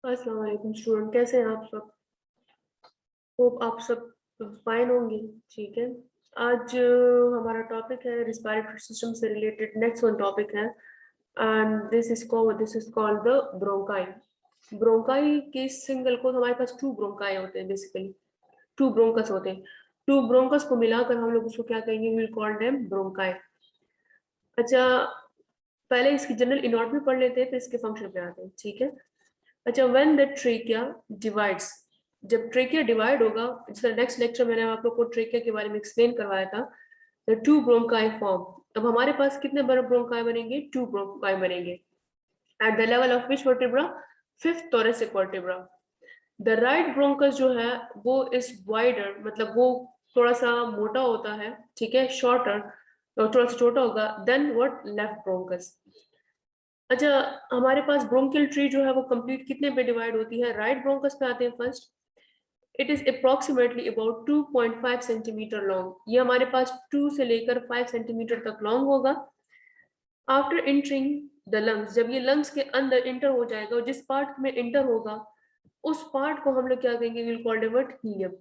अस्सलाम वालेकुम स्टूडेंट, कैसे हैं आप सब? होप आप सब फाइन होंगे। ठीक है। आज हमारा टॉपिक है रिस्पायरेटरी सिस्टम से रिलेटेड। नेक्स्ट वन टॉपिक है and this is called the bronchi. Bronchi के सिंगल को हमारे पास टू ब्रोंकाई होते हैं, बेसिकली टू ब्रोंकस होते हैं। टू ब्रोंकस को मिलाकर हम लोग उसको क्या कहेंगे? Will call them bronchi. अच्छा, पहले इसकी जनरल इनॉर्डर पढ़ लेते हैं, फिर इसके फंक्शन पे आते हैं। ठीक है। अच्छा, व्हेन द ट्रेकिया डिवाइड्स, जब ट्रेकिया डिवाइड होगा, जैसे नेक्स्ट लेक्चर मैंने आप लोग को ट्रेकिया के बारे में एक्सप्लेन करवाया था, द टू ब्रोंकाई फॉर्म। अब हमारे पास कितने बड़े ब्रोंकाई बनेंगे? टू ब्रोंकाई बनेंगे। At the level of which vertebra? Fifth thoracic vertebra. The right bronchus जो है वो इज वाइडर, मतलब वो थोड़ा सा मोटा होता है, ठीक है, शॉर्टर, थोड़ा सा छोटा होगा देन व्हाट? Left bronchus. अच्छा, हमारे पास ब्रोंकियल ट्री जो है वो कंप्लीट कितने पे डिवाइड होती है? राइट ब्रोंकस पे आते हैं first. It is approximately about 2.5 centimetre long. ये हमारे पास 2 से लेकर 5 सेंटीमीटर तक लॉन्ग होगा। आफ्टर एंटरिंग द लंग्स, जब ये लंग्स के अंदर इंटर हो जाएगा, और जिस पार्ट में इंटर होगा उस पार्ट को हम लोग क्या कहेंगे? Will call it helium.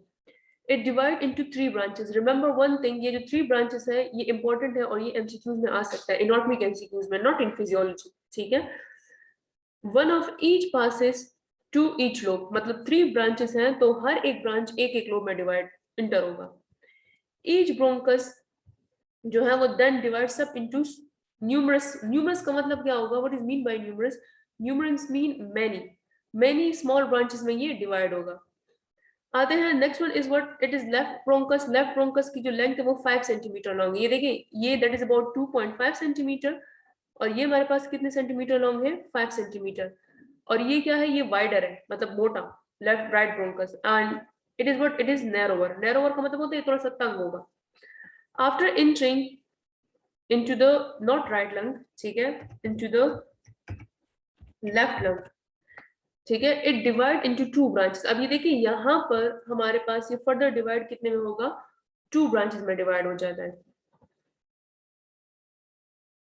It divide into 3 branches. Remember one thing, ये जो 3 ब्रांचेस है ये इंपॉर्टेंट है और ये एमसीक्यूज में आ सकता है, इनॉर्गेनिक एमसीक्यूज में, नॉट इन फिजियोलॉजी। ठीक है। One of each passes to each lobe, मतलब 3 ब्रांचेस हैं तो हर एक ब्रांच एक एक लोब में डिवाइड इंटर होगा। ईच ब्रोंकस जो है वो then divides up into numerous. Numerous का मतलब क्या होगा? What is mean by numerous? Numerous mean many, many small branches में ये डिवाइड होगा। आते हैं next one is what? It is left bronchus. Left bronchus की जो लेंथ है वो 5 सेंटीमीटर लॉन्ग है। ये देखिए, ये दैट इज अबाउट 2.5 सेंटीमीटर, और ये हमारे पास कितने सेंटीमीटर लॉन्ग है? 5 सेंटीमीटर। और ये क्या है? ये वाइडर है, मतलब मोटा, left right bronchus. And it is what? It is narrower. Narrower का मतलब होता है थोड़ा सा तंग होगा। After entering into the not right lung, ठीक है, इनटू द लेफ्ट लंग, ठीक है, इट डिवाइड इनटू 2 ब्रांचेस। अब ये देखिए, यहाँ पर हमारे पास ये फर्दर डिवाइड कितने में होगा? 2 ब्रांचेस में डिवाइड हो जाता है।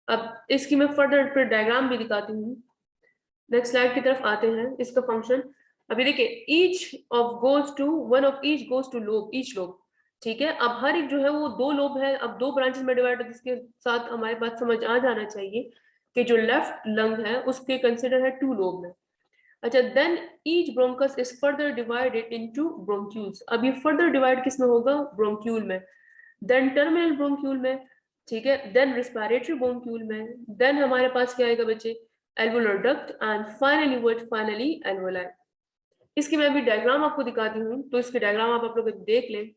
अब इसकी मैं फर्दर फिर डायग्राम भी दिखाती हूँ। नेक्स्ट स्लाइड की तरफ आते हैं। इसका फंक्शन अभी देखिए, each of goes to one of each goes to lobe, each lobe, ठीक है। अब हर एक जो है वो 2 लोब है, अब 2 ब्रांचेस में डिवाइड है, जिसके साथ हमारे पास समझ आ जाना चाहिए कि जो लेफ्ट लंग है उसके कंसिडर है 2 लोब में। अच्छा, then each bronchus is further divided into bronchioles. अब ये फर्दर डिवाइड किस में होगा? ब्रोंक्यूल में। देन टर्मिनल ब्रोंक्यूल में, ठीक है, देन रिस्पिरेटरी ब्रोंक्यूल में, देन हमारे पास क्या आएगा बच्चे? Alveolar duct, and finally what? Finally alveoli. इसकी मैं अभी डायग्राम आपको दिखाती हूँ, तो इसके डायग्राम आप लोग देख लें।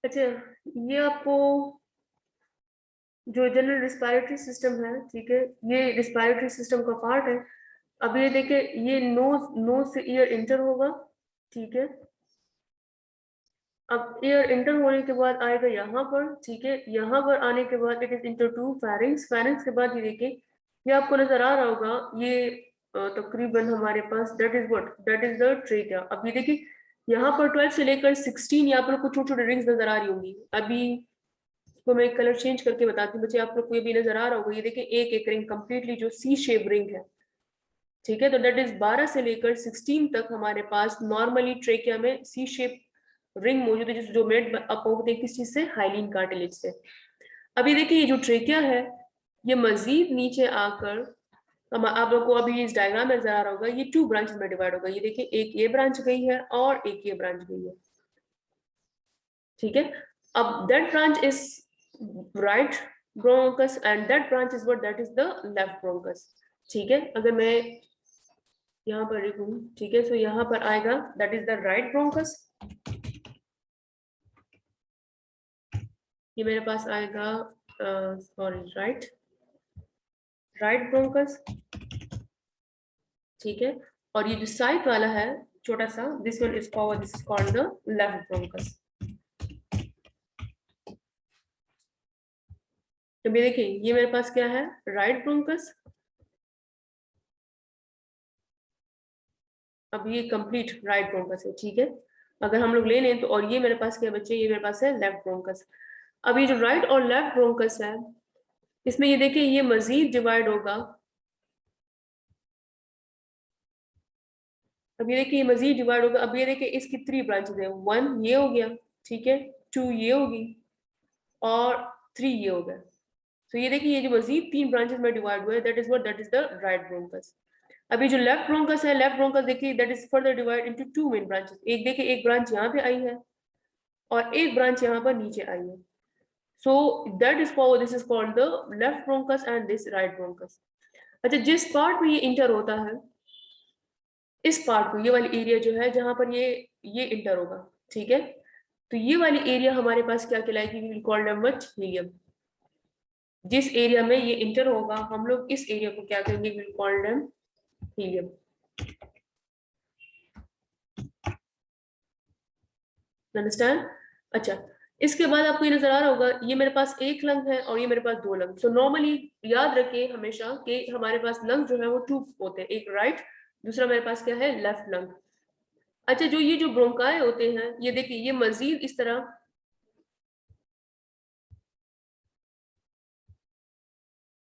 अच्छा, ये आपको जो जनरल रिस्पिरेटरी सिस्टम है, ठीक है, ये रिस्पिरेटरी सिस्टम का पार्ट है। अब ये देखिए, ये नोज, नोज से ईयर इंटर होगा, ठीक है। अब ईयर इंटर होने के बाद आएगा यहाँ पर, ठीक है, यहाँ पर आने के बाद इट इज इंटर टू फेरिंग्स। फेरिंग्स के बाद ये देखिए, ये आपको नजर आ रहा होगा, ये तकरीबन हमारे पास that is what? That is the trachea. अब ये देखिए, यहाँ पर 12 से लेकर 16 यहाँ पर कुछ छोटे छोटे रिंग्स नजर आ रही होंगी। अभी इसको मैं कलर चेंज करके बताती हूँ बच्चे, आप लोग को ये भी नजर आ रहा होगा। ये देखिए, एक एक रिंग कंप्लीटली जो सी शेप रिंग है, ठीक है। तो दैट इज 12 से लेकर 16 तक हमारे पास नॉर्मली ट्रेकिया में सी शेप रिंग मौजूद है, जो मेड अप होते हैं किस चीज से? हाइलिन कार्टिलेज से। अभी देखिए, ये जो ट्रेकिया है ये मजीद नीचे आकर हम आप लोग को अभी इस डायग्राम में नजर आ रहा होगा, ये 2 ब्रांचेस में डिवाइड होगा। ये देखिए, एक ये ब्रांच गई है और एक ये ब्रांच गई है, ठीक है। अब that branch is right bronchus and that branch is what? That is the left bronchus, ठीक है। अगर मैं यहाँ पर लिखूं, ठीक है, तो यहाँ पर आएगा that is the right bronchus. ये मेरे पास आएगा सॉरी, राइट ब्रोंकस, ठीक है। और ये जो साइड वाला है छोटा सा, this one is called the left bronchus. तो ये देखिए, ये मेरे पास क्या है? Right bronchus. अब ये कंप्लीट राइट ब्रोंकस है, ठीक है। अगर हम लोग ले लें तो, और ये मेरे पास क्या बच्चे? ये मेरे पास है लेफ्ट ब्रोंकस। अब ये जो राइट और लेफ्ट ब्रोंकस है, इसमें ये देखिए, ये मजीद डिवाइड होगा अब ये देखिए मजीद डिवाइड होगा। अब ये देखिए इसकी 3 ब्रांचेस है, 1 ये हो गया, ठीक है, 2 ये होगी और 3 ये हो गया। तो ये देखिए ये जो मजीद 3 ब्रांचेस में डिवाइड हुआ है, that is what, that is the right bronchus. अभी जो लेफ्ट ब्रोंकस है, लेफ्ट ब्रोंकस देखिए that is further divide into 2 main branches. एक देखिए एक ब्रांच यहाँ पे आई है और एक ब्रांच यहाँ पर नीचे आई है। So that is called, this is called the left bronchus and this right bronchus. अच्छा, जिस पार्ट में ये इंटर होता है, इस पार्ट को, ये वाली एरिया जो है जहां पर ये इंटर होगा, ठीक है, तो ये वाली एरिया हमारे पास क्या कहलाएगी, we will call them what, hilum. जिस एरिया में ये इंटर होगा हम लोग इस एरिया को क्या कहेंगे, we will call them hilum. Understand? अच्छा, इसके बाद आपको ये नजर आ रहा होगा, ये मेरे पास एक लंग है और ये मेरे पास 2 लंग। सो नॉर्मली याद रखें हमेशा कि हमारे पास लंग जो है वो 2 होते हैं, एक राइट, दूसरा मेरे पास क्या है, लेफ्ट लंग। अच्छा, जो ये जो ब्रोंकाई होते हैं, ये देखिए ये मजीद इस तरह,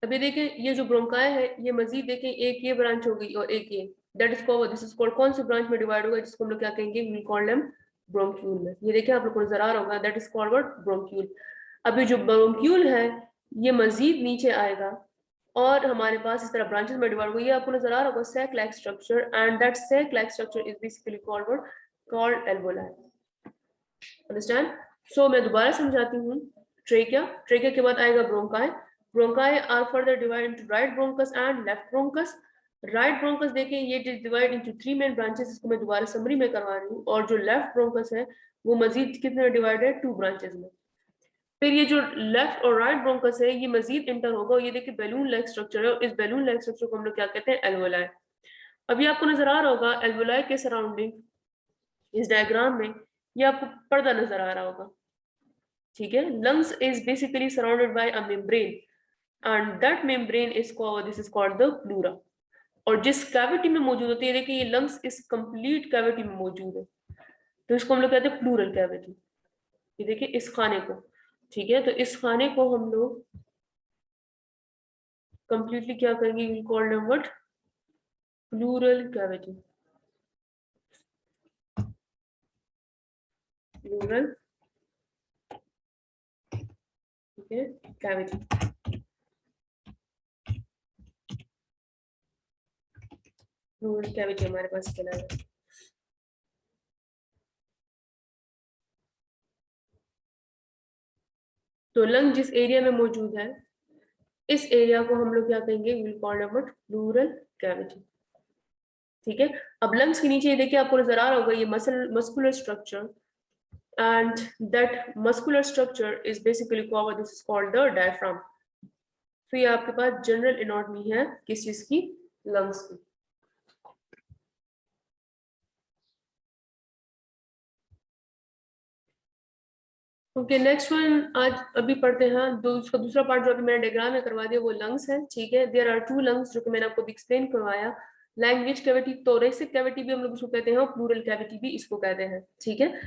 अभी देखें ये जो ब्रोंकाई है, ये मजीद देखें, एक ये ब्रांच होगी और एक ये, that is called, this is called, कौन सी ब्रांच में डिवाइड होगा, जिसको हम लोग क्या कहेंगे, वी कॉल देम ब्रोंक्यूल में। ये देखिए आप लोग को नजर आ रहा होगा, that is called what, bronchiole. अभी जो ब्रोंक्यूल है ये मजीद नीचे आएगा और हमारे पास इस तरह ब्रांचेस में डिवाइड होगा। ये आपको नजर आ रहा होगा sac like structure, and that sac like structure is basically called what, called alveoli. Understand? So मैं दोबारा समझाती हूँ। ट्रेकिया, ट्रेकिया के बाद आएगा bronchi. Bronchi are further divide into right bronchus and left bronchus. Right bronchus देखें ये divide into 3 main branches, इसको मैं दोबारा समरी में करवा रही हूँ। और जो लेफ्ट ब्रोंकस है वो मजीद कितने डिवाइड है, 2 ब्रांचेस में। फिर ये जो लेफ्ट और राइट ब्रोंकस है ये मजीद इंटर होगा, और ये देखिए बैलून लाइक स्ट्रक्चर है, और इस बैलून लाइक स्ट्रक्चर को हम लोग क्या कहते हैं, एल्वोलाई। अभी आपको नजर आ रहा होगा एल्वोलाई के सराउंडिंग, इस डायग्राम में ये आपको पर्दा नजर आ रहा होगा, ठीक है। Lungs is basically surrounded by a membrane and that membrane is called, this is called the pleura. और जिस कैविटी में मौजूद होती है, देखिए ये लंग्स इस कंप्लीट कैविटी में मौजूद है, तो इसको हम लोग कहते हैं प्लूरल कैविटी। ये देखिए इस खाने को, ठीक है, तो इस खाने को हम लोग कंप्लीटली क्या करेंगे, we call them what, pleural cavity. Pleural, ठीक है, कैविटी। प्लूरल कैविटी हमारे पास चला है। तो लंग जिस एरिया में मौजूद है, इस एरिया को हम लोग क्या कहेंगे, we will call them what, pleural cavity, ठीक है। अब लंग्स के नीचे देखिए आपको नजर आ रहा होगा ये muscular structure, and that muscular structure is basically called, this is called the diaphragm। तो ये आपके पास जनरल एनाटॉमी है किस चीज की, लंग्स की। ओके, नेक्स्ट वन आज अभी पढ़ते हैं, उसका दूसरा पार्ट जो अभी मैंने डायग्राम में करवा दिया वो लंग्स है, ठीक है। देयर आर 2 लंग्स जो कि मैंने आपको एक्सप्लेन करवाया। लैंग्वेज कैविटी, थोरेसिक कैविटी भी हम लोग इसको कहते हैं और प्लूरल कैविटी भी इसको कहते हैं, ठीक है।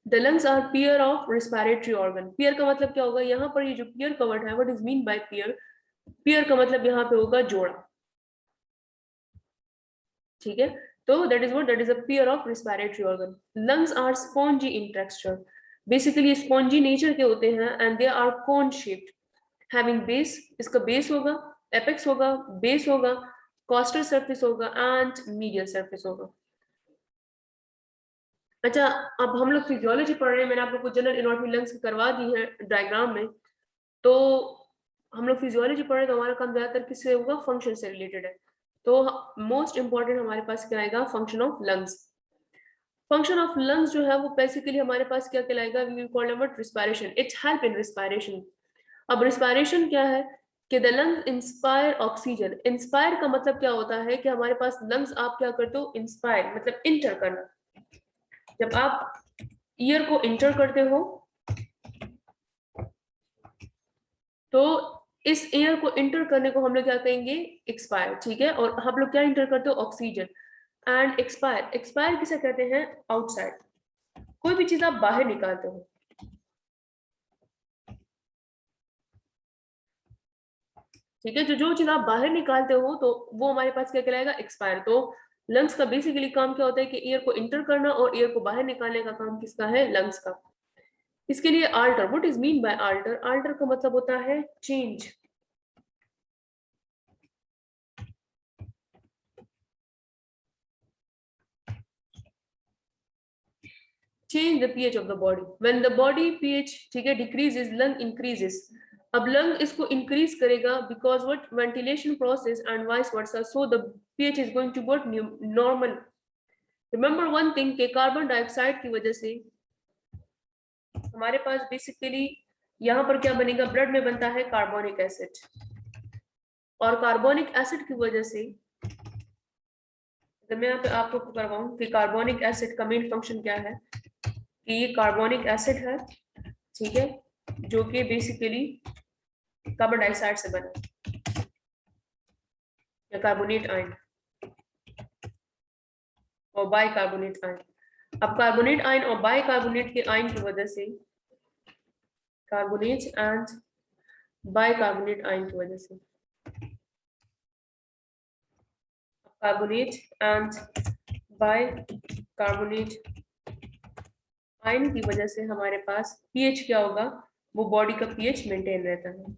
The lungs are pair of respiratory organ. Pair का मतलब क्या होगा, यहाँ पर ये जो पेयर कवर्ड है, what is mean by pair, pair का मतलब यहाँ पे होगा जोड़ा, ठीक है। तो that is what, that is a pair of respiratory organ. Lungs are spongy in texture, basically spongy nature के होते हैं, and they are cone shaped, having base, इसका बेस होगा, एपेक्स होगा, बेस होगा, कॉस्टल सरफेस होगा एंड मीडियल सरफेस होगा। अच्छा, अब हम लोग फिजियोलॉजी पढ़ रहे हैं, मैंने आप लोग को जनरल एनाटॉमी लंग्स की करवा दी है डायग्राम में। तो हम लोग फिजियोलॉजी पढ़ रहे हैं तो हमारा काम ज्यादातर किससे होगा, फंक्शन से रिलेटेड है। तो मोस्ट इंपॉर्टेंट हमारे पास क्या आएगा, function of lungs. Function of lungs जो है वो बेसिकली हमारे पास क्या कहलाएगा, we will call it respiration, it's help in respiration. अब रिस्पायरेशन क्या है कि the lungs inspire oxygen. Inspire का मतलब क्या होता है कि हमारे पास लंग्स, आप क्या करते हो, इंस्पायर मतलब इंटर करना। जब आप ईयर को इंटर करते हो तो इस एयर को इंटर करने को हम लोग क्या कहेंगे, एक्सपायर, ठीक है। और हम लोग क्या इंटर करते हो, ऑक्सीजन। एंड एक्सपायर, एक्सपायर किसे कहते हैं, आउटसाइड। कोई भी चीज आप बाहर निकालते हो, ठीक है, जो जो चीज आप बाहर निकालते हो तो वो हमारे पास क्या कहलाएगा, एक्सपायर। तो लंग्स का बेसिकली काम क्या होता है कि एयर को इंटर करना और एयर को बाहर निकालने का काम किसका है? लंग्स का। इसके लिए alter, what is mean by alter? Alter का मतलब होता है change. Change the pH of the body. When the body pH, ठीक है, डिक्रीजेस, लंग इंक्रीजेस। अब लंग इसको इंक्रीज करेगा because what? Ventilation process and vice versa, so the pH is going to what? Normal. Remember one thing के carbon dioxide की वजह से हमारे पास बेसिकली यहाँ पर क्या बनेगा? ब्लड में बनता है कार्बोनिक एसिड, और कार्बोनिक एसिड की वजह से, तो मैं यहाँ पे आपको करवाऊं कि कार्बोनिक एसिड का मेन फंक्शन क्या है, कि ये कार्बोनिक एसिड है, ठीक है, जो कि बेसिकली कार्बन डाइऑक्साइड से बना, या कार्बोनेट आयन और बाइकार्बोनेट आयन। अब कार्बोनेट आयन और बाइकार्बोनेट के आयन की वजह से, कार्बोनेट एंड बाइकार्बोनेट आयन की वजह से, कार्बोनेट एंड बाइकार्बोनेट आयन की वजह से हमारे पास पीएच क्या होगा? वो बॉडी का पीएच मेंटेन रहता है।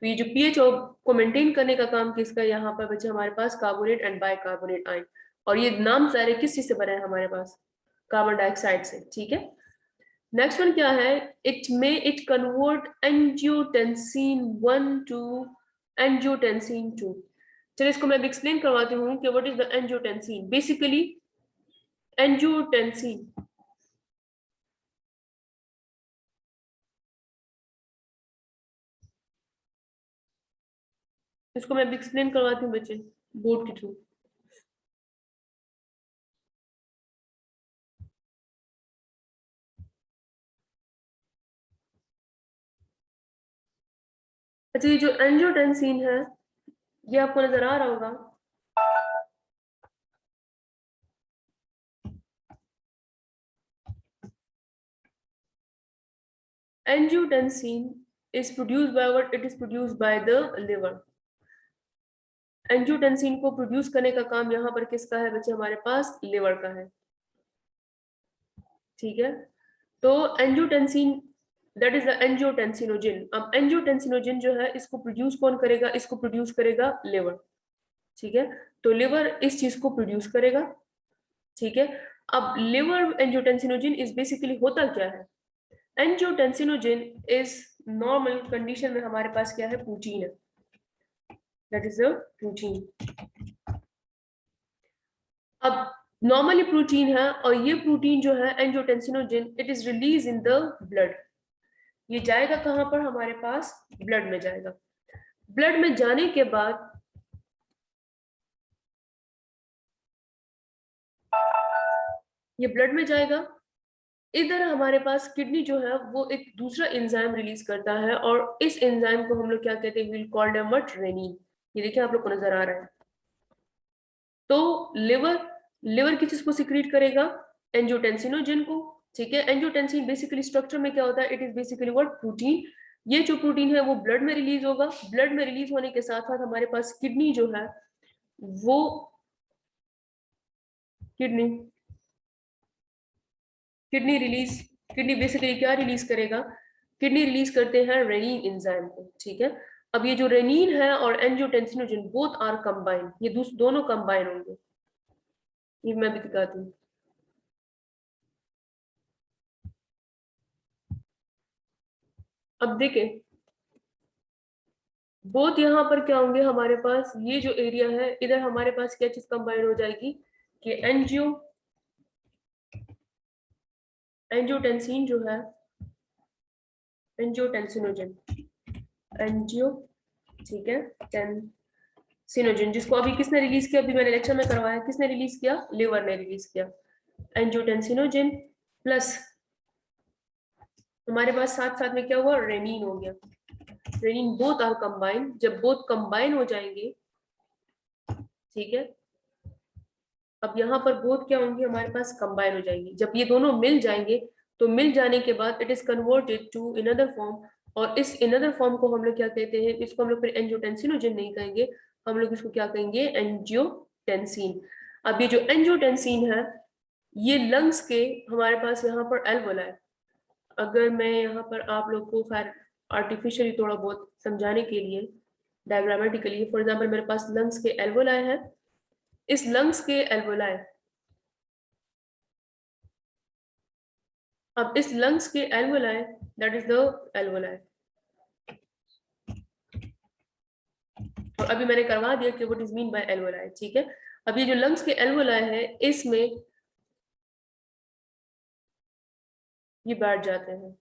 तो ये जो पीएच को मेंटेन करने का काम किसका? यहाँ पर बचे हमारे पास कार्बोनेट एंड बाइकार्बोनेट आयन। और ये नाम सारे किस चीज से बना है हमारे पास? कार्बन डाइऑक्साइड से, ठीक है। नेक्स्ट वन क्या है? It convert angiotensin 1 to angiotensin 2। चलिए इसको मैं एक्सप्लेन करवाती हूँ कि what is the angiotensin. Basically angiotensin, इसको मैं एक्सप्लेन करवाती हूँ बच्चे बोर्ड के थ्रू। अच्छा, ये जो एंजियोटेंसिन है ये आपको नजर आ रहा होगा। Angiotensin is produced by what? It is produced by the liver. Angiotensin को प्रोड्यूस करने का काम यहाँ पर किसका है बच्चे? हमारे पास लिवर का है, ठीक है। तो angiotensin, that is the angiotensinogen. अब एंजियोटेंसिनोजिन जो है इसको प्रोड्यूस कौन करेगा? इसको प्रोड्यूस करेगा लिवर, ठीक है। तो लिवर इस चीज को प्रोड्यूस करेगा, ठीक है। अब लिवर एंजियोटेंसिनोजिन इज बेसिकली होता क्या है? एंजियोटेंसिनोजिन इज नॉर्मल कंडीशन में हमारे पास क्या है? प्रोटीन है, दैट इज अ प्रोटीन। अब नॉर्मली प्रोटीन है, और ये प्रोटीन जो है angiotensinogen, it is release in the blood. ये जाएगा कहां पर? हमारे पास ब्लड में जाएगा। ब्लड में जाने के बाद ये ब्लड में जाएगा। इधर हमारे पास किडनी जो है वो एक दूसरा एंजाइम रिलीज करता है, और इस एंजाइम को हम लोग क्या कहते हैं? Will call them what? Renin. ये देखिए आप लोग को नजर आ रहा है। तो लिवर किस चीज को सिक्रीट करेगा? एंजियोटेंसिनोजिन को, ठीक है। एंजियोटेंसिन बेसिकली स्ट्रक्चर में क्या होता है? It is basically what? Protein. ये जो प्रोटीन है वो ब्लड में रिलीज होगा। ब्लड में रिलीज होने के साथ साथ हमारे पास किडनी जो है वो, kidney kidney release, kidney basically क्या रिलीज करेगा? किडनी रिलीज करते हैं रेनिन एंजाइम को, ठीक है। अब ये जो रेनिन है और एंजियोटेंसिनोजिन बोथ आर कंबाइन, ये दोनों कंबाइन होंगे। ये मैं भी दिखाती हूँ। अब देखें बोथ यहाँ पर क्या होंगे हमारे पास? ये जो एरिया है इधर हमारे पास क्या चीज कंबाइन हो जाएगी कि एंजियोटेंसिन जो है, एंजियोटेंसिनोजिन, एंजियो, ठीक है, टेंसिनोजिन, जिसको अभी किसने रिलीज किया? अभी मैंने लेक्चर में करवाया, किसने रिलीज किया? लिवर ने रिलीज किया। एंजियोटेंसिनोजिन प्लस हमारे पास साथ साथ में क्या हुआ? रेनिन हो गया। Renin both are combine. जब बोथ कंबाइन हो जाएंगे, ठीक है, अब यहाँ पर बोथ क्या होंगे? हमारे पास कंबाइन हो जाएंगे। जब ये दोनों मिल जाएंगे तो मिल जाने के बाद it is converted to another form, और इस अनदर फॉर्म को हम लोग क्या कहते हैं? इसको हम लोग फिर एंजियोटेंसिनोजिन नहीं कहेंगे, हम लोग इसको क्या कहेंगे? Angio angiotensin. अब ये जो एंजियोटेंसिन है ये लंग्स के हमारे पास यहाँ पर एल्वोला है। अगर मैं यहाँ पर आप लोग को खैर आर्टिफिशियली थोड़ा बहुत समझाने के लिए डायग्रामेटिकली, फॉर एग्जांपल मेरे पास लंग्स के एल्वोलाई है, इस लंग्स के एल्वोलाई, अब इस लंग्स के alveoli, that is the alveoli, और अभी मैंने करवा दिया कि what is mean bye alveoli, ठीक है। अब ये जो लंग्स के एल्वोलाई है इसमें ये बैठ जाते हैं,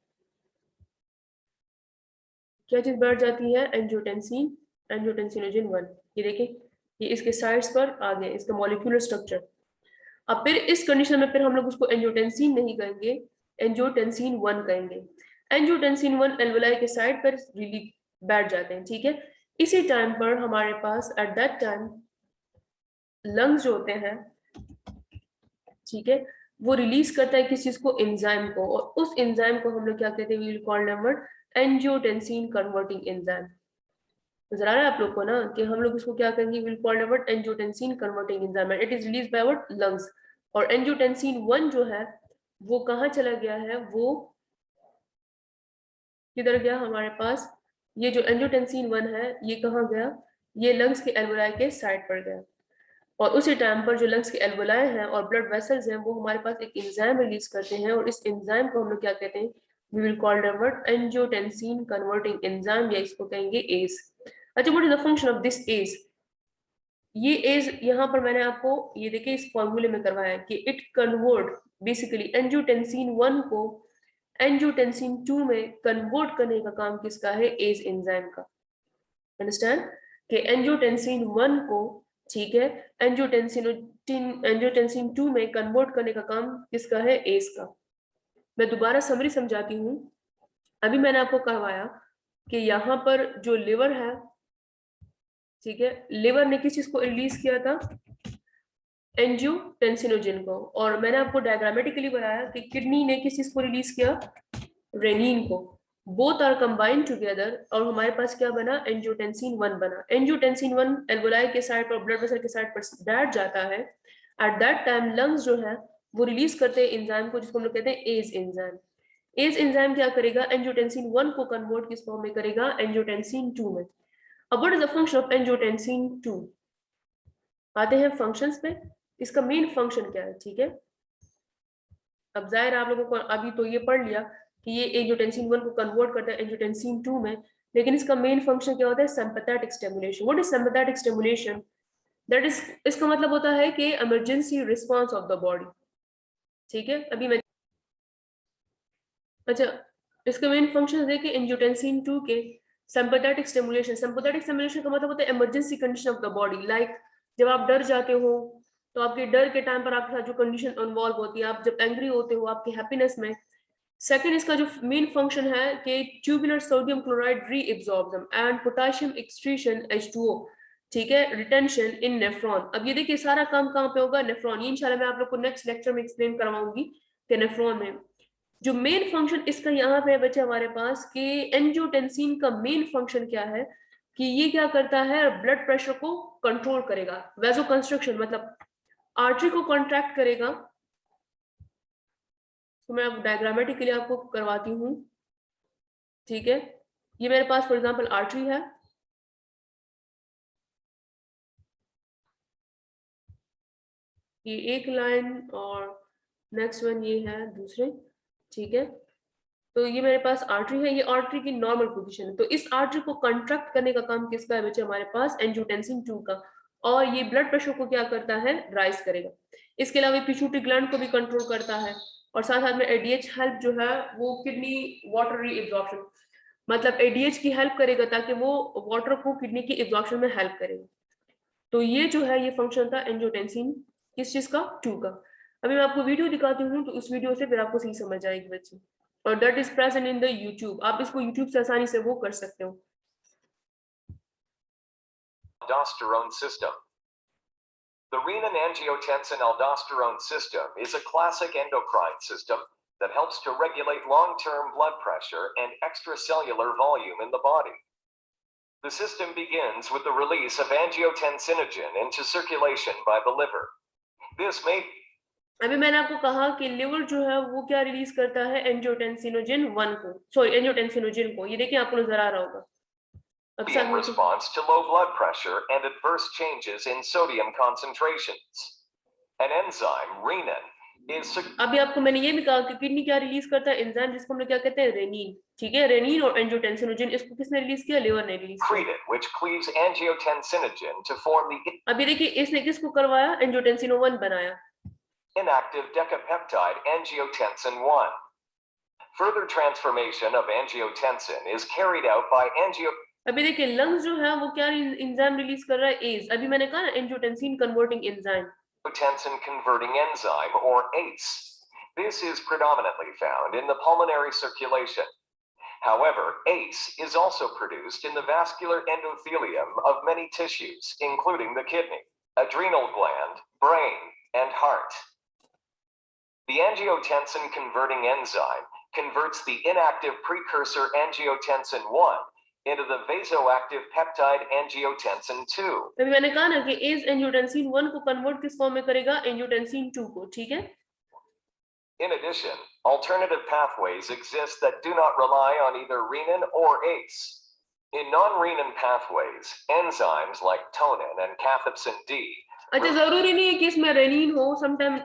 क्या चीज बैठ जाती है, एंजियोटेंसिन, एंजियोटेंसिनोजन 1, ये देखिए ये इसके साइड्स पर आ गए, इसका मॉलिक्यूलर स्ट्रक्चर। अब फिर इस कंडीशन में फिर हम लोग उसको एंजियोटेंसिन नहीं कहेंगे, एंजियोटेंसिन 1 कहेंगे। एंजियोटेंसिन 1 एल्वोलाई के साइड पर रिलीज बैठ जाते हैं, ठीक है। इसी टाइम पर हमारे पास एट दैट टाइम लंग्स जो होते हैं, ठीक है, वो रिलीज करता है किस चीज को, एंजाइम को, और उस एंजाइम को हम लोग क्या कहते हैं, we will call them angiotensin converting enzyme. नजर आ रहा है आप लोग को ना कि हम लोग इसको क्या कहेंगे, will call them angiotensin converting enzyme, it is release by what, lungs. और एंजियोटेंसिन 1 जो है वो कहाँ चला गया है, वो किधर गया हमारे पास, ये जो एंजियोटेंसिन 1 है ये कहाँ गया, ये लंग्स के एल्वोलाई के साइड पर गया। और उसी टाइम पर जो लंग्स के एल्वोलाई हैं और ब्लड वेसल्स हैं वो हमारे पास एक एंजाइम रिलीज करते हैं, और इस एंजाइम को हम लोग क्या कहते हैं, we will call them angiotensin converting enzyme, या इसको कहेंगे एज। अच्छा, what is the function of this ACE, ये एज यहाँ पर मैंने आपको ये देखिए इस फॉर्मूले में करवाया कि इट कन्वर्ट बेसिकली एंजियोटेंसिन 1 को एंजियोटेंसिन 2 में कन्वर्ट करने का काम किसका है, एज एंजाइम का। अंडरस्टैंड कि एंजियोटेंसिन 1 को, ठीक है, एंजियोटेंसिन 2 में कन्वर्ट करने का काम किसका है, एज का। मैं दोबारा समरी समझाती हूँ। अभी मैंने आपको करवाया कि यहाँ पर जो लिवर है, ठीक है, लिवर ने किस चीज को रिलीज किया था, एंजियोटेंसिनोजन को, और मैंने आपको डायग्रामेटिकली बताया कि किडनी ने किस चीज को रिलीज किया, रेनिन को। बोथ आर कंबाइंड टुगेदर और हमारे पास क्या बना, एंजियोटेंसिन 1 बना। एंजियोटेंसिन 1 एल्वोलाई के साइड पर, ब्लड वेसल के साइड पर बैठ जाता है। एट दैट टाइम लंग्स जो है वो रिलीज करते हैं एंजाइम को, जिसको हम लोग कहते हैं एज एंजाइम। एज एंजाइम क्या करेगा, एंजियोटेंसिन 1 को कन्वर्ट किस फॉर्म में करेगा, एंजियोटेंसिन 2 में। अब what is the function of angiotensin 2, आते हैं फंक्शंस पे, इसका मेन फंक्शन क्या है, ठीक है। अब जाहिर आप लोगों को अभी तो ये पढ़ लिया कि ये एंजियोटेंसिन 1 को कन्वर्ट करता है एंजियोटेंसिन 2 में, लेकिन इसका मेन फंक्शन क्या होता है, sympathetic stimulation. What is sympathetic stimulation, that is, इसका मतलब होता है कि emergency response of the body, ठीक है। अभी मैं, अच्छा, इसके मेन फंक्शन देखिए एंजियोटेंसिन 2 के, सिंपैथेटिक स्टिमुलेशन। सिंपैथेटिक स्टिमुलेशन का मतलब होता है emergency condition of the body, like जब आप डर जाते हो तो आपके डर के टाइम पर आपके साथ जो कंडीशन इन्वॉल्व होती है, आप जब एंग्री होते हो आपकी हैप्पीनेस में। सेकंड, इसका जो मेन फंक्शन है कि tubular sodium chloride reabsorb them and potassium excretion H2O, ठीक है, रिटेंशन इन नेफ्रॉन। अब ये देखिए सारा काम कहाँ पे होगा, नेफ्रॉन। ये इंशाल्लाह मैं आप लोग को नेक्स्ट लेक्चर में एक्सप्लेन करवाऊंगी कि नेफ्रॉन में जो मेन फंक्शन इसका यहाँ पे बचे हमारे पास कि एंजियोटेंसिन का मेन फंक्शन क्या है, कि ये क्या करता है, ब्लड प्रेशर को कंट्रोल करेगा, वैसो कंस्ट्रक्शन मतलब आर्टरी को कॉन्ट्रैक्ट करेगा। तो मैं अब डायग्रामेटिकली आपको करवाती हूँ, ठीक है। ये मेरे पास फॉर एग्जांपल आर्टरी है, ये एक लाइन, और नेक्स्ट वन ये है दूसरे, ठीक है। तो ये मेरे पास आर्टरी है, ये आर्टरी की नॉर्मल पोजीशन है। तो इस आर्टरी को कंट्रैक्ट करने का काम किसका है बच्चे, हमारे पास एंजियोटेंसिन 2 का, और ये ब्लड प्रेशर को क्या करता है, राइज करेगा। इसके अलावा पिट्यूटरी ग्लैंड को भी कंट्रोल करता है, और साथ साथ में एडीएच हेल्प जो है वो किडनी वाटर रीएब्जॉर्प्शन, मतलब एडीएच की हेल्प करेगा ताकि वो वाटर को किडनी की एब्जॉर्प्शन में हेल्प करेगा। तो ये जो है ये फंक्शन था एंजियोटेंसिन किस चीज का, 2 का। अभी मैं आपको वीडियो दिखाती हूँ तो उस वीडियो से फिर आपको सही समझ आएगी बच्चे, और that is present in the YouTube, आप इसको यूट्यूब से आसानी से वो कर सकते हो। Aldosterone system. The renin-angiotensin-aldosterone system is a classic endocrine system that helps to regulate long-term blood pressure and extracellular volume in the body. The system begins with the release of angiotensinogen into circulation by the liver. This may अभी मैंने आपको कहा कि liver जो है वो क्या release करता है, एंजियोटेंसिनोजन 1 को, सॉरी एंजियोटेंसिनोजन को। ये देखिए आपको नजर आ रहा होगा। be in response to low blood pressure and adverse changes in sodium concentrations. An enzyme, renin, is अभी आपको मैंने ये भी कहा कि किडनी क्या रिलीज करता है, एंजाइम जिसको हम लोग क्या कहते हैं, रेनिन। ठीक है, रेनिन और एंजियोटेंसिनोजन, इसको किसने रिलीज किया, लिवर ने रिलीज किया। secreted, which cleaves angiotensinogen to form the अभी देखिए इसने किसको करवाया, एंजियोटेंसिनो 1 बनाया, inactive decapeptide angiotensin 1. Further transformation of angiotensin is carried out by अभी देखिए लंग्स जो है वो क्या एंजाइम रिलीज कर रहा है, एज। अभी मैंने कहा ना angiotensin converting enzyme, angiotensin converting enzyme or ACE. This is predominantly found in the pulmonary circulation. However, ACE is also produced in the vascular endothelium of many tissues, including the kidney, adrenal gland, brain, and heart. The angiotensin converting enzyme converts the inactive precursor angiotensin 1 into the vasoactive peptide angiotensin 2. अभी मैंने कहा ना कि as angiotensin 1 को convert किस form में करेगा, angiotensin 2 को। ठीक है, In addition, alternative pathways exist that do not rely on either renin or ACE. In non-renin pathways, enzymes like tonin and cathepsin D अच्छा जरूरी नहीं है कि इसमें रेनिन हो, समटाइम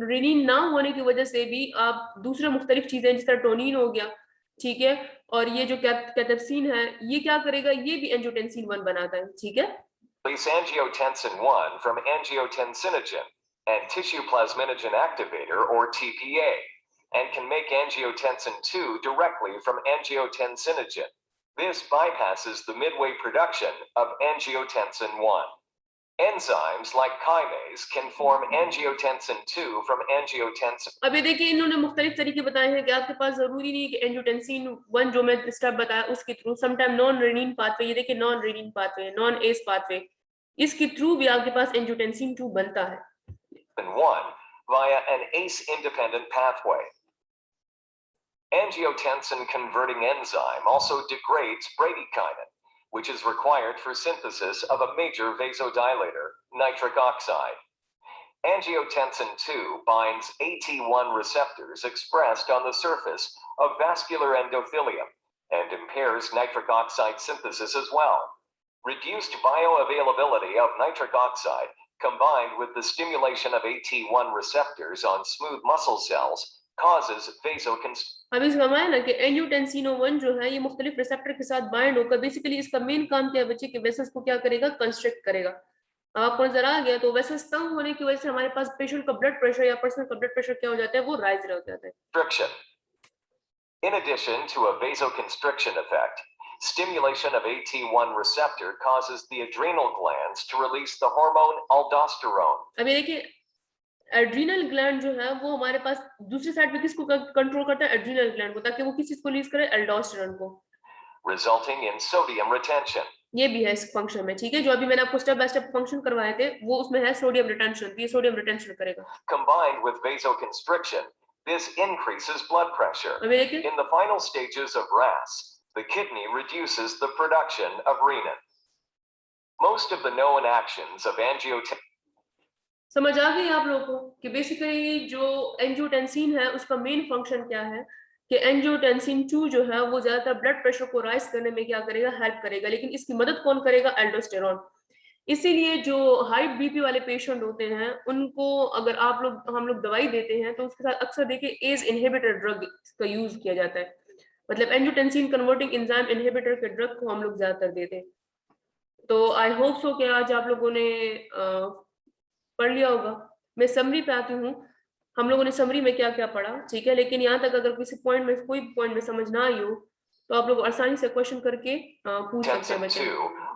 रेनिन ना होने की वजह से भी आप दूसरे मुख्तलिफ चीजें जिस तरह टोनिन हो गया, ठीक है, और ये जो कैथेप्सिन है ये क्या करेगा, ये भी एंजियोटेंसिन 1 बनाता है। ठीक है, release angiotensin 1 from angiotensinogen and tissue plasminogen activator or TPA, and can make angiotensin 2 directly from angiotensinogen. This bypasses the midway production of angiotensin 1. Enzymes like chymase can form angiotensin 2 from angiotensin. अभी देखिए इन्होंने मुख्तलिफ तरीके बताए हैं कि आपके पास जरूरी नहीं है कि एंजियोटेंसिन 1 जो मैं स्टेप बताया उसके through, sometime non renin pathway, ये देखिए non renin pathway, non S pathway, इसके थ्रू भी आपके पास एंजियोटेंसिन 2 बनता है। 1 via an ACE independent pathway. Angiotensin converting enzyme also degrades bradykinin, which is required for synthesis of a major vasodilator, nitric oxide. Angiotensin 2 binds AT1 receptors expressed on the surface of vascular endothelium and impairs nitric oxide synthesis as well. Reduced bioavailability of nitric oxide combined with the stimulation of AT1 receptors on smooth muscle cells causes vasoconstriction. अब इसका मायना कि angiotensin 1 जो है ये मुख्तलिफ receptor के साथ बाइंड होकर बेसिकली इसका मेन काम क्या है, बच्चे के वेसल्स को क्या करेगा, कंस्ट्रिक्ट करेगा। अब आपको नजर आ गया, तो वेसल्स तंग होने की वजह से हमारे पास पेशेंट का ब्लड प्रेशर या पर्सन का ब्लड प्रेशर क्या हो जाता है, वो राइज हो जाता है। In addition to a vasoconstriction effect, stimulation of AT1 receptor causes the adrenal glands to release the hormone aldosterone. अभी देखिए एड्रीनल ग्लैंड जो है वो हमारे पास दूसरी साइड पे किसको कंट्रोल करता है, एड्रीनल ग्लैंड को, ताकि वो किस चीज को रिलीज करे, एल्डोस्टेरोन को, resulting in sodium retention. ये भी है इस फंक्शन में। ठीक है, जो अभी मैंने आपको स्टेप बाय स्टेप फंक्शन करवाए थे वो उसमें है सोडियम रिटेंशन, ये सोडियम रिटेंशन करेगा। Combined with vasoconstriction, this increases blood pressure. अभी देखिए In the final stages of RAS, the kidney reduces the production of renin. Most of the known actions of angiotensin समझ आ गई आप लोगों को कि बेसिकली जो एंजियोटेंसिन है उसका मेन फंक्शन क्या है, कि एंजियोटेंसिन 2 जो है वो ज्यादातर ब्लड प्रेशर को राइज करने में क्या करेगा, हेल्प करेगा, लेकिन इसकी मदद कौन करेगा, एल्डोस्टेरोन। इसीलिए जो हाई बीपी वाले पेशेंट होते हैं उनको अगर हम लोग दवाई देते हैं तो उसके साथ अक्सर देखिए एज इनहिबिटर ड्रग का यूज किया जाता है, मतलब एंजियोटेंसिन कन्वर्टिंग एंजाइम इनहिबिटर के ड्रग को हम लोग ज्यादातर देते हैं। तो आई होप सो कि आज आप लोगों ने पढ़ लिया होगा। मैं समरी पे आती हूँ, हम लोगों ने समरी में क्या क्या पढ़ा, ठीक है, लेकिन यहाँ तक अगर किसी पॉइंट में कोई पॉइंट में समझ ना आई हो तो आप लोग आसानी से क्वेश्चन करके पूछ सकते हैं बच्चे।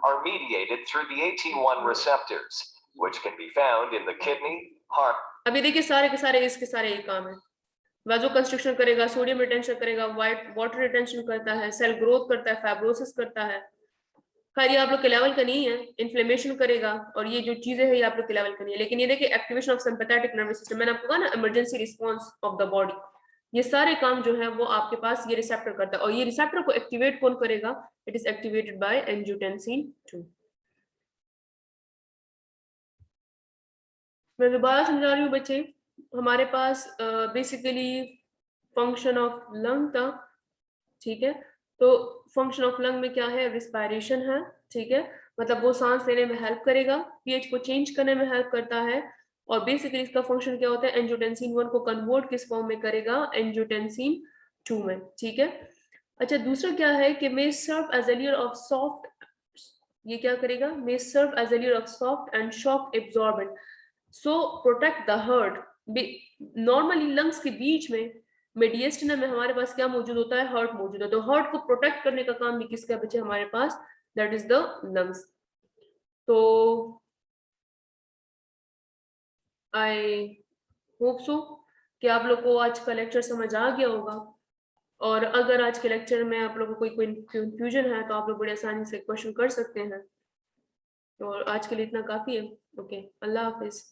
are mediated through the AT1 receptors, which can be found in the kidney, heart. अभी देखिए सारे के सारे इसके सारे एक काम है, वाजो कंस्ट्रक्शन करेगा, सोडियम रिटेंशन करेगा, वाटर रिटेंशन करता है, सेल ग्रोथ करता है, फाइब्रोसिस करता है। खैर ये आप लोग के लेवल का नहीं है, इन्फ्लेमेशन करेगा और ये जो चीजें हैं ये आप लोग के लेवल का नहीं है, लेकिन ये देखिए activation of sympathetic nervous system, मैंने आपको कहा ना emergency response of the body, ये सारे काम जो है वो आपके पास ये रिसेप्टर करता है, और ये रिसेप्टर को एक्टिवेट कौन करेगा? It is activated by angiotensin 2। मैं दोबारा समझा रही हूँ बच्चे, हमारे पास बेसिकली फंक्शन ऑफ लंग था, ठीक है। तो फंक्शन ऑफ लंग में क्या है? रिस्पायरेशन है, ठीक है, मतलब वो सांस लेने में हेल्प करेगा, पीएच को चेंज करने में हेल्प करता है, और बेसिकली इसका फंक्शन क्या होता है? एंजियोटेंसिन 1 को कन्वर्ट किस फॉर्म में करेगा? एंजियोटेंसिन 2 में, ठीक है। अच्छा, दूसरा क्या है कि may serve as a layer of soft, ये क्या करेगा? May serve as a layer of soft and shock absorbent, so protect the heart. Normally lungs के बीच में मेडिएस्टिनम में हमारे पास क्या मौजूद होता है? हार्ट मौजूद है, तो हार्ट को प्रोटेक्ट करने का काम भी किसका बचे हमारे पास? That is the lungs. तो आई होप सो कि आप लोग को आज का लेक्चर समझ आ गया होगा, और अगर आज के लेक्चर में आप लोगों को कोई कंफ्यूजन है तो आप लोग बड़ी आसानी से क्वेश्चन कर सकते हैं। और आज के लिए इतना काफी है। ओके, अल्लाह हाफिज।